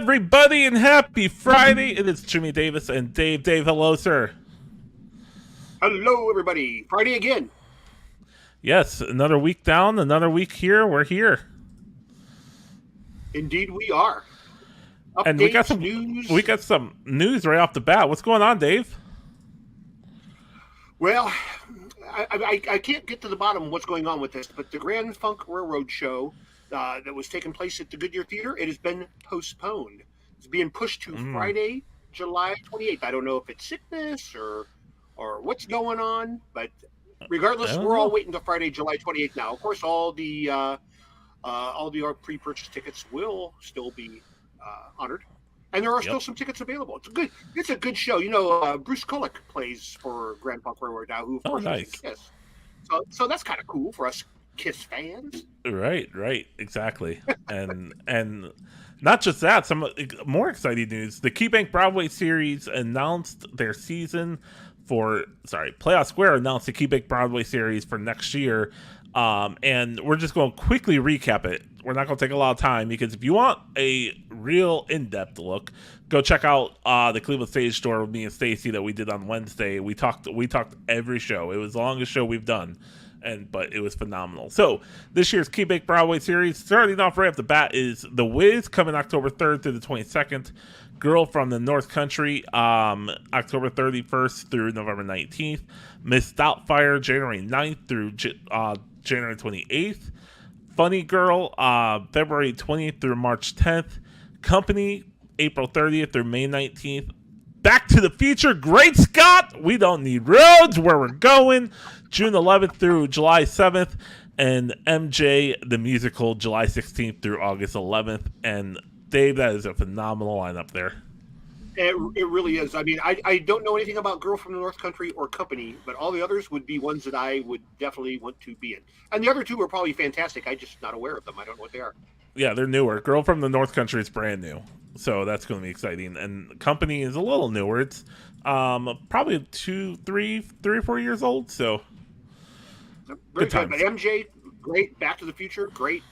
everybody, and happy Friday. It is Jimmy Davis and Dave. Dave, hello, sir. Hello, everybody. Friday again. Yes, another week down, another week here. We're here. Indeed, we are. And Updates, news. we got some news right off the bat. What's going on, Dave? Well, I can't get to the bottom of what's going on with this, but the Grand Funk Railroad show that was taking place at the Goodyear Theater, it has been postponed. It's being pushed to Friday, July 28th. I don't know if it's sickness or what's going on, but regardless, we're all waiting until Friday, July 28th now. Of course, all the pre-purchased tickets will still be honored, and there are still some tickets available. It's a good show. You know, Bruce Kulick plays for Grand Funk Railroad now, who of course is Kiss. So that's kind of cool for us Kiss fans. Right, exactly. and not just that, some more exciting news. The KeyBank Broadway series announced their season Playoff Square announced the KeyBank Broadway series for next year. And we're just going to quickly recap it. We're not going to take a lot of time because if you want a real in-depth look, go check out the Cleveland Stage Door with me and Stacy that we did on Wednesday. We talked every show. It was the longest show we've done, but it was phenomenal. So this year's KeyBank Broadway series, starting off right off the bat, is The Wiz, coming October 3rd through the 22nd. Girl from the North Country, October 31st through November 19th. Miss Doubtfire, January 9th through January 28th. Funny Girl, February 20th through March 10th. Company, April 30th through May 19th. Back to the Future, Great Scott, We Don't Need Roads, Where We're Going, June 11th through July 7th. And MJ, the Musical, July 16th through August 11th. And Dave, that is a phenomenal lineup there. It really is. I mean, I don't know anything about Girl from the North Country or Company, but all the others would be ones that I would definitely want to be in. And the other two are probably fantastic. I'm just not aware of them. I don't know what they are. Yeah, they're newer. Girl from the North Country is brand new, so that's going to be exciting. And Company is a little newer. It's probably 3 or 4 years old, so very good. But MJ, great. Back to the Future, great.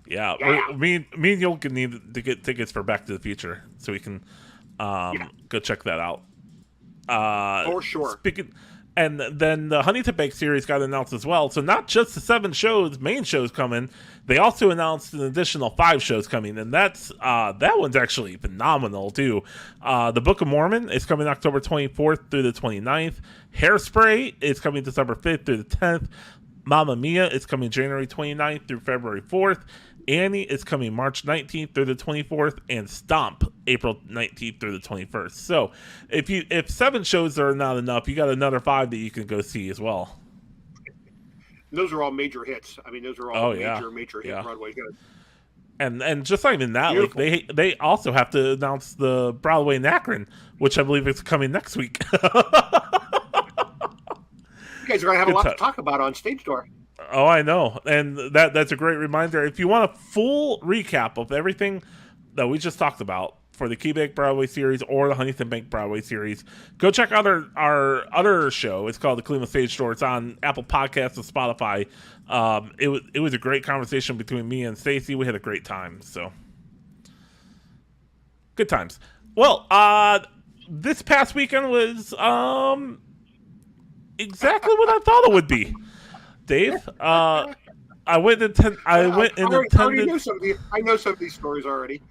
Yeah. Me and you'll need to get tickets for Back to the Future, so we can go check that out. For sure. And then the Huntington Bank series got announced as well. So not just the 7 main shows coming, they also announced an additional 5 shows coming, and that one's actually phenomenal too. The Book of Mormon is coming October 24th through the 29th. Hairspray is coming December 5th through the 10th. Mamma Mia is coming January 29th through February 4th. Annie is coming March 19th through the 24th, and Stomp April 19th through the 21st. So if 7 shows are not enough, you got another 5 that you can go see as well. Those are all major hits. I mean, those are all major hit Broadway shows. And just not even that, like they also have to announce the Broadway in Akron, which I believe is coming next week. You guys are going to have a lot to talk about on Stage Door. Oh, I know. And that's a great reminder. If you want a full recap of everything that we just talked about for the KeyBank Broadway series or the Huntington Bank Broadway series, go check out our other show. It's called the Cleveland Stage Door. It's on Apple Podcasts and Spotify. It was a great conversation between me and Stacy. We had a great time. So good times. Well, this past weekend was exactly what I thought it would be. Dave, I went and attended. I know some of these stories already.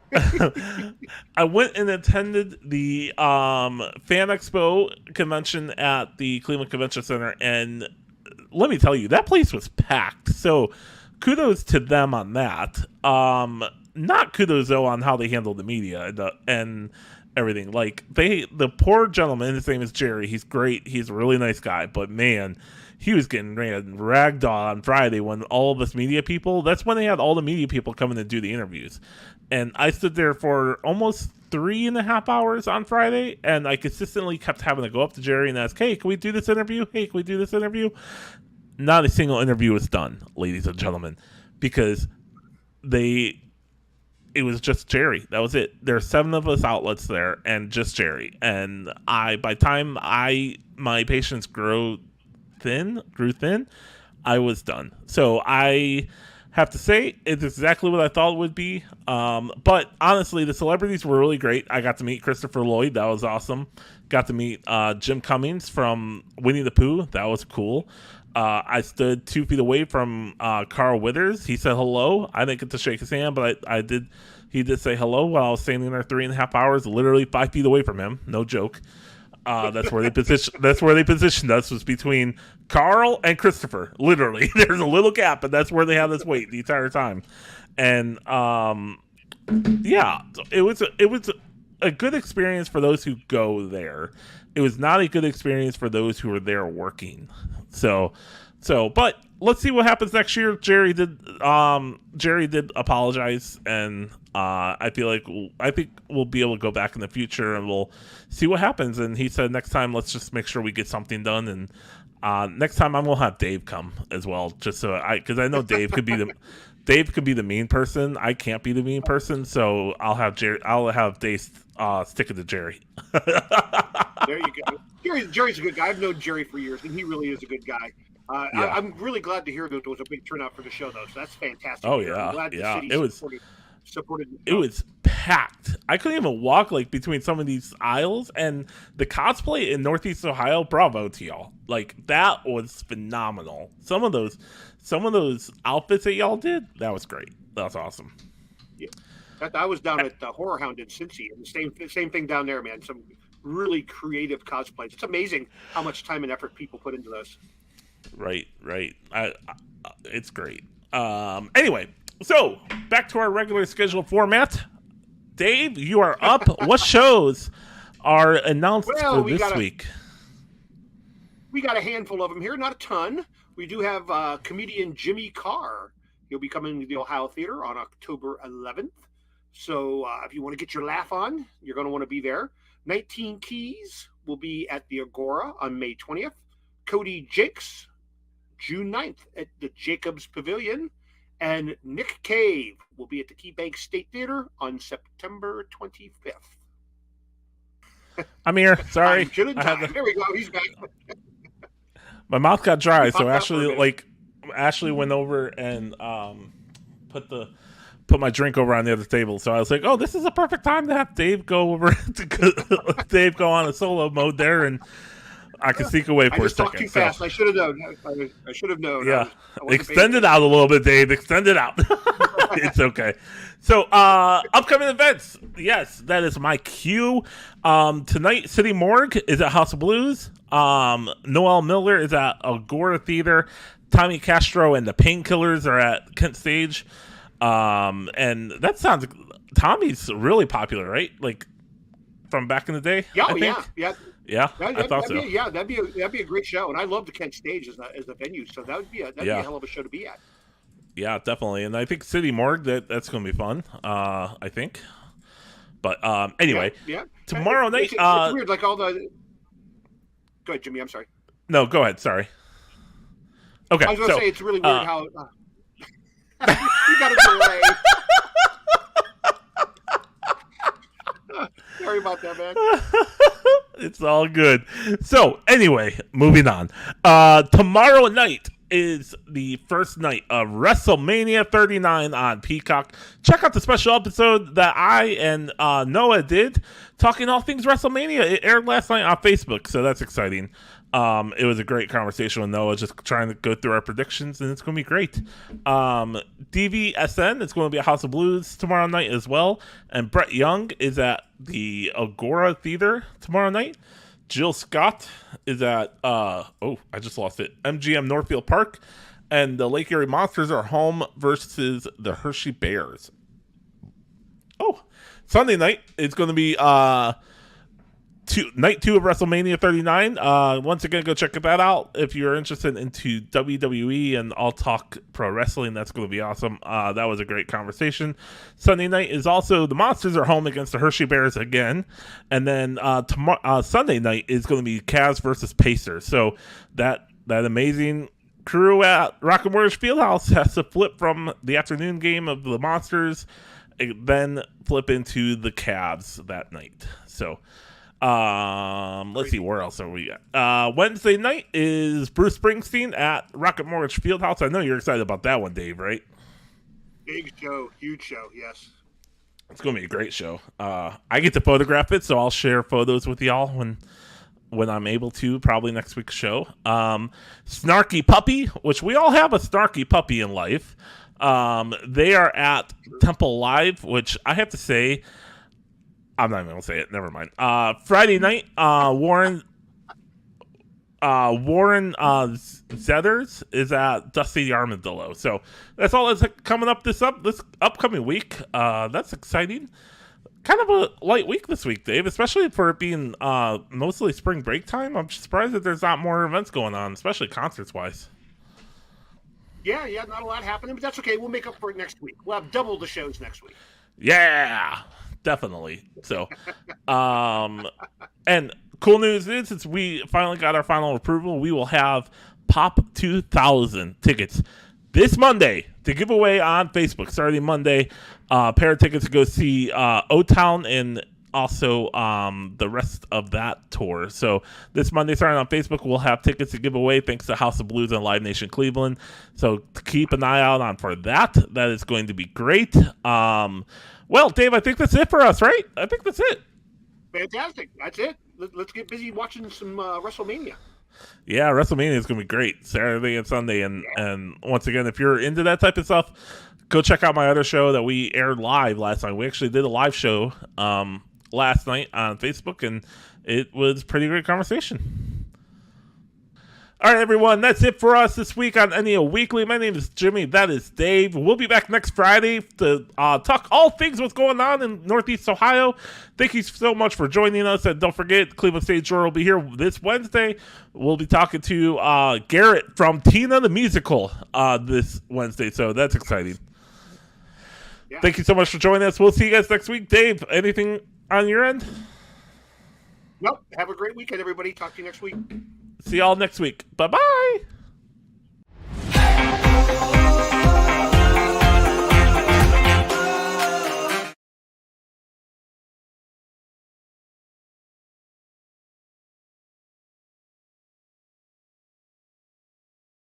I went and attended the Fan Expo convention at the Cleveland Convention Center, and let me tell you, that place was packed. So kudos to them on that. Not kudos though on how they handled the media and everything. Like the poor gentleman, his name is Jerry. He's great. He's a really nice guy, but man, he was getting ragged on Friday when all of us media people, that's when they had all the media people coming to do the interviews. And I stood there for almost 3.5 hours on Friday, and I consistently kept having to go up to Jerry and ask, hey, can we do this interview? Hey, can we do this interview? Not a single interview was done, ladies and gentlemen, because it was just Jerry. That was it. There are 7 of us outlets there and just Jerry. And by the time my patience grew thin, I was done. So I have to say it's exactly what I thought it would be. But honestly, the celebrities were really great. I got to meet Christopher Lloyd. That was awesome. Got to meet Jim Cummings from Winnie the Pooh. That was cool. I stood 2 feet away from Carl Withers. He said hello. I didn't get to shake his hand, but I did. He did say hello while I was standing there 3.5 hours, literally 5 feet away from him. No joke. That's where they positioned us, was between Carl and Christopher. Literally, there's a little gap, and that's where they had us wait the entire time. And yeah, it was a good experience for those who go there. It was not a good experience for those who are there working. So, but let's see what happens next year. Jerry did apologize, and I think we'll be able to go back in the future and we'll see what happens. And he said next time, let's just make sure we get something done. And next time I'm gonna have Dave come as well, just because I know Dave could be the mean person. I can't be the mean person, so I'll have Dave stick it to Jerry. There you go. Jerry's a good guy. I've known Jerry for years, and he really is a good guy. Yeah. I'm really glad to hear that there was a big turnout for the show, though. So that's fantastic. Oh I'm glad the city supported it was packed. I couldn't even walk between some of these aisles, and the cosplay in Northeast Ohio. Bravo to y'all! That was phenomenal. Some of those outfits that y'all did, that was great. That was awesome. Yeah, I was down at Horror Hound in Cincy, and the same thing down there, man. Some really creative cosplays. It's amazing how much time and effort people put into those. Right. It's great. Anyway, so back to our regular scheduled format. Dave, you are up. What shows are announced for this week? We got a handful of them here, not a ton. We do have comedian Jimmy Carr. He'll be coming to the Ohio Theater on October 11th. So if you want to get your laugh on, you're going to want to be there. 19 Keys will be at the Agora on May 20th. Cody Jakes, June 9th at the Jacobs Pavilion. And Nick Cave will be at the KeyBank State Theater on September 25th. I'm here. Sorry. There we go. He's back. My mouth got dry, so Ashley went over and put my drink over on the other table. So I was like, "Oh, this is a perfect time to have Dave go over Dave go on a solo mode there, and I can sneak away for a second." Talked too fast. I should have known. I should have known. Yeah, extend it out a little bit, Dave. Extend it out. It's okay. So, upcoming events. Yes, that is my cue. Tonight, City Morgue is at House of Blues. Noel Miller is at Agora Theater. Tommy Castro and the Painkillers are at Kent Stage. And that sounds. Tommy's really popular, right? From back in the day. Yeah, Yeah, I thought so. That'd be a great show, and I love the Kent Stage as a venue, so that'd be a hell of a show to be at. Yeah, definitely, and I think City Morgue that's going to be fun. I think, but anyway, tomorrow night. It's weird, all the. Go ahead, Jimmy. I'm sorry. No, go ahead. Sorry. Okay, I was going to say it's really weird how you got a delay. Sorry about that, man. It's all good. So, anyway, moving on. Tomorrow night is the first night of WrestleMania 39 on Peacock. Check out the special episode that I and Noah did, talking all things WrestleMania. It aired last night on Facebook, so that's exciting. It was a great conversation with Noah, just trying to go through our predictions, and it's going to be great. DVSN is going to be at House of Blues tomorrow night as well, and Brett Young is at the Agora Theater tomorrow night. Jill Scott is at I just lost it, MGM Northfield Park, and the Lake Erie Monsters are home versus the Hershey Bears. Sunday night it's going to be night 2 of WrestleMania 39. Once again, go check that out if you're interested into WWE and All Talk Pro Wrestling. That's going to be awesome. That was a great conversation. Sunday night is also the Monsters are home against the Hershey Bears again, and then Sunday night is going to be Cavs versus Pacers. So that amazing crew at Rocket Mortgage Fieldhouse has to flip from the afternoon game of the Monsters, and then flip into the Cavs that night. So. Let's see, where else are we at? Wednesday night is Bruce Springsteen at Rocket Mortgage Fieldhouse. I know you're excited about that one, Dave, right? Big show, huge show. Yes. It's going to be a great show. I get to photograph it, so I'll share photos with y'all when I'm able to, probably next week's show. Snarky Puppy, which we all have a Snarky Puppy in life. They are at Temple Live, which I have to say, I'm not even going to say it. Never mind. Friday night, Warren Zetters is at Dusty the Armadillo. So that's all that's coming up this upcoming week. That's exciting. Kind of a light week this week, Dave, especially for it being mostly spring break time. I'm surprised that there's not more events going on, especially concerts wise. Yeah, not a lot happening, but that's okay. We'll make up for it next week. We'll have double the shows next week. Yeah, definitely. So, and cool news is, since we finally got our final approval, we will have Pop 2000 tickets this Monday to give away on Facebook. Starting Monday, pair of tickets to go see O-Town and also the rest of that tour. So this Monday, starting on Facebook, we'll have tickets to give away thanks to House of Blues and Live Nation Cleveland. So keep an eye out on for that. That is going to be great. Well, Dave, I think that's it for us, right? I think that's it. Fantastic. That's it. Let's get busy watching some WrestleMania. Yeah, WrestleMania is going to be great, Saturday and Sunday. And once again, if you're into that type of stuff, go check out my other show that we aired live last night. We actually did a live show last night on Facebook, and it was pretty great conversation. All right, everyone, that's it for us this week on NEO Weekly. My name is Jimmy. That is Dave. We'll be back next Friday to talk all things what's going on in Northeast Ohio. Thank you so much for joining us. And don't forget, Cleveland State Journal will be here this Wednesday. We'll be talking to Garrett from Tina the Musical this Wednesday, so that's exciting. Yeah. Thank you so much for joining us. We'll see you guys next week. Dave, anything on your end? Nope. Have a great weekend, everybody. Talk to you next week. See y'all next week. Bye-bye.